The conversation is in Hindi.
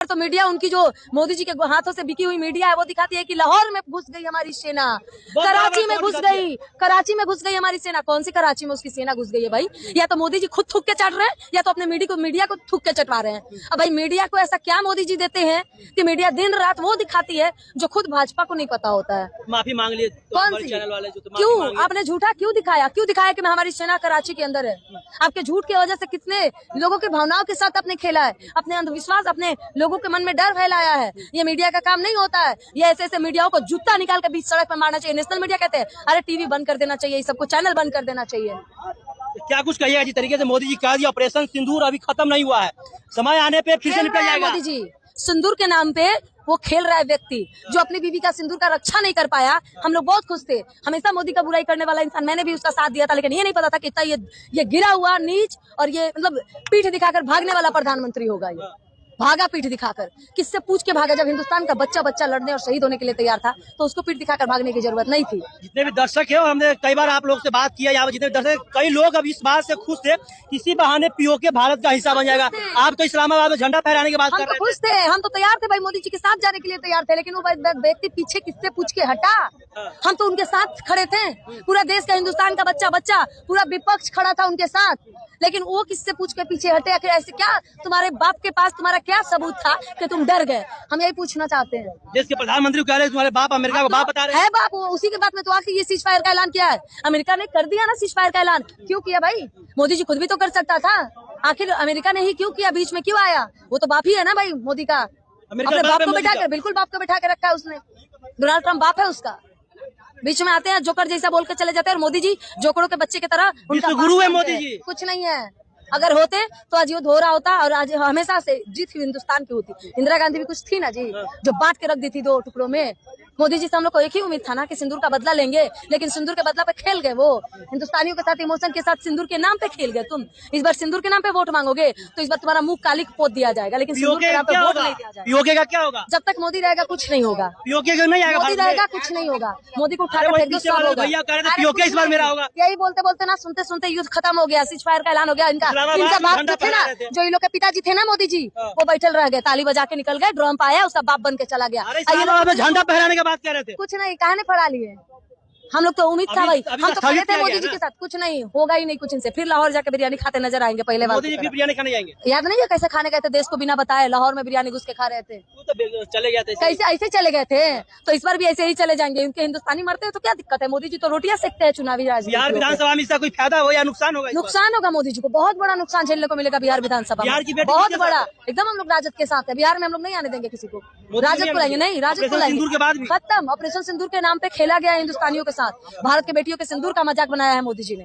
तो मीडिया उनकी जो मोदी जी के हाथों से बिकी हुई मीडिया है वो दिखाती है कि लाहौर में घुस गई हमारी सेना, कराची में घुस गई हमारी सेना। कौन सी कराची में उसकी सेना घुस गई है भाई? या तो मोदी जी खुद थूक के चढ़ रहे हैं या तो अपने मीडिया को थूक के चटवा रहे हैं। अब भाई मीडिया को ऐसा क्या मोदी जी देते हैं कि मीडिया दिन रात वो दिखाती है जो खुद भाजपा को नहीं पता होता है। माफी मांग ली कौन सी? क्यों आपने झूठा क्यों दिखाया कि हमारी सेना कराची के अंदर है? आपके झूठ की वजह से कितने लोगों की भावनाओं के साथ आपने खेला है, अपने अंधविश्वास, अपने लोगों के मन में डर फैलाया है। ये मीडिया का काम नहीं होता है। ये ऐसे मीडियाओं को जूता निकाल के बीच सड़क पर मारना चाहिए। नेशनल मीडिया कहते हैं अरे टीवी बंद कर देना चाहिए, सबको चैनल बंद कर देना चाहिए। क्या कुछ कहिएगा जिस तरीके से मोदी जी कहा दिया ऑपरेशन सिंदूर अभी खत्म नहीं हुआ है, समय आने पे फिर से निकल जाएगा। मोदी जी सिंदूर के नाम पे वो खेल रहा है व्यक्ति जो अपनी बीवी का सिंदूर का रक्षा नहीं कर पाया। हम लोग बहुत खुश थे, हमेशा मोदी का बुराई करने वाला इंसान, मैंने भी उसका साथ दिया था, लेकिन ये नहीं पता था कि इतना ये गिरा हुआ नीच और ये मतलब पीठ दिखाकर भागने वाला प्रधानमंत्री होगा। ये भागा पीठ दिखाकर, किससे पूछ के भागा? जब हिंदुस्तान का बच्चा लड़ने और शहीद होने के लिए तैयार था तो उसको पीठ दिखाकर भागने की जरूरत नहीं थी। जितने भी दर्शक है, हमने कई बार आप लोग से बात किया, यहाँ जितने दर्शक, कई लोग अब इस बात से खुश थे किसी बहाने पीओके भारत का हिस्सा बन जाएगा। आप तो इस्लामाबाद में झंडा फहराने की बात कर रहे थे। खुश थे, हम तो तैयार थे भाई, मोदी जी के साथ जाने के लिए तैयार थे, लेकिन वो व्यक्ति पीछे किससे पूछ के हटा। हम तो उनके साथ खड़े थे, पूरा देश का हिंदुस्तान का बच्चा पूरा विपक्ष खड़ा था उनके साथ, लेकिन वो किससे पूछ के पीछे हटे? आखिर ऐसे क्या तुम्हारे बाप के पास तुम्हारा क्या सबूत था कि तुम डर गए? हम यही पूछना चाहते हैं। देश के प्रधानमंत्री कह रहे हैं तुम्हारे बाप अमेरिका को बाप बता रहे हैं। बाप उसी के बात में तो आखिर ये सीज फायर का ऐलान किया है। अमेरिका ने कर दिया ना सीज फायर का ऐलान। क्यों किया भाई? मोदी जी खुद भी तो कर सकता था, आखिर अमेरिका ने ही क्यों किया? बीच में क्यों आया? वो तो बाप ही है ना भाई मोदी का, अपने बाप को बैठा कर, बिल्कुल बाप को बैठा के रखा है उसने। डोनाल्ड ट्रम्प बाप है उसका, बीच में आते हैं जोकर जैसा बोल के चले जाते हैं। और मोदी जी जोकरों के बच्चे की तरह उनका गुरु है मोदी जी। कुछ नहीं है, अगर होते तो आज युद्ध हो रहा होता और आज हमेशा से जीत हिंदुस्तान की होती। इंदिरा गांधी भी कुछ थी ना जी, जो बांट के रख दी थी दो टुकड़ों में। मोदी जी से हम लोग को एक ही उम्मीद था ना कि सिंदूर का बदला लेंगे, लेकिन सिंदूर के बदला पे खेल गए वो। हिंदुस्तानियों के साथ इमोशन के साथ सिंदूर के नाम पे खेल गए तुम। इस बार सिंदूर के नाम पे वोट मांगोगे तो इस बार तुम्हारा मुंह काली पोत दिया जाएगा, लेकिन सिंदूर के नाम पे वोट नहीं दिया जाएगा। पीओके का क्या होगा? जब तक मोदी रहेगा कुछ नहीं होगा। पीओके का नहीं आएगा, मोदी रहेगा कुछ नहीं होगा। मोदी को उठाकर फेंक दो, सब होगा। भैया कह रहे थे पीओके इस बार मेरा होगा। यही बोलते बोलते ना सुनते सुनते युद्ध खत्म हो गया, सीज फायर का ऐलान हो गया। इनका बाप जो थे ना, जो इन लोग के पिताजी थे ना मोदी जी, वो बैठल रह गए, ताली बजा के निकल गए, ड्रम आया, उसका बाप बन के चला गया। झंडा फहराने की बात कर रहे थे, कुछ नहीं, कहा फड़ा लिए। हम लोग तो उम्मीद था भाई, हम तो खड़े थे मोदी जी के साथ। कुछ नहीं होगा ही नहीं कुछ इनसे। फिर लाहौर जाके बिरयानी खाते नजर आएंगे पहले बार। मोदी जी बिरयानी खाने जाएंगे, याद नहीं है कैसे खाने गए थे देश को बिना बताए? लाहौर में बिरयानी घुस के खा रहे थे, तो चले गए थे। कैसे ऐसे चले गए थे? तो इस बार भी ऐसे ही चले जाएंगे। उनके हिंदुस्तानी मरते हैं तो क्या दिक्कत है? मोदी जी तो रोटियां सेकते हैं चुनावी राजनीति। बिहार विधानसभा में इसका कोई फायदा हो या नुकसान होगा? नुकसान होगा, मोदी जी को बहुत बड़ा नुकसान झेलने को मिलेगा बिहार विधानसभा में, बहुत बड़ा। एकदम हम लोग राजद के साथ है, बिहार में हम लोग नहीं आने देंगे किसी को। राजद को लाएंगे, नहीं राजद को लाएंगे। खत्म, ऑपरेशन सिंदूर के नाम पे खेला गया हिंदुस्तानियों के साथ। भारत के बेटियों के सिंदूर का मजाक बनाया है मोदी जी ने।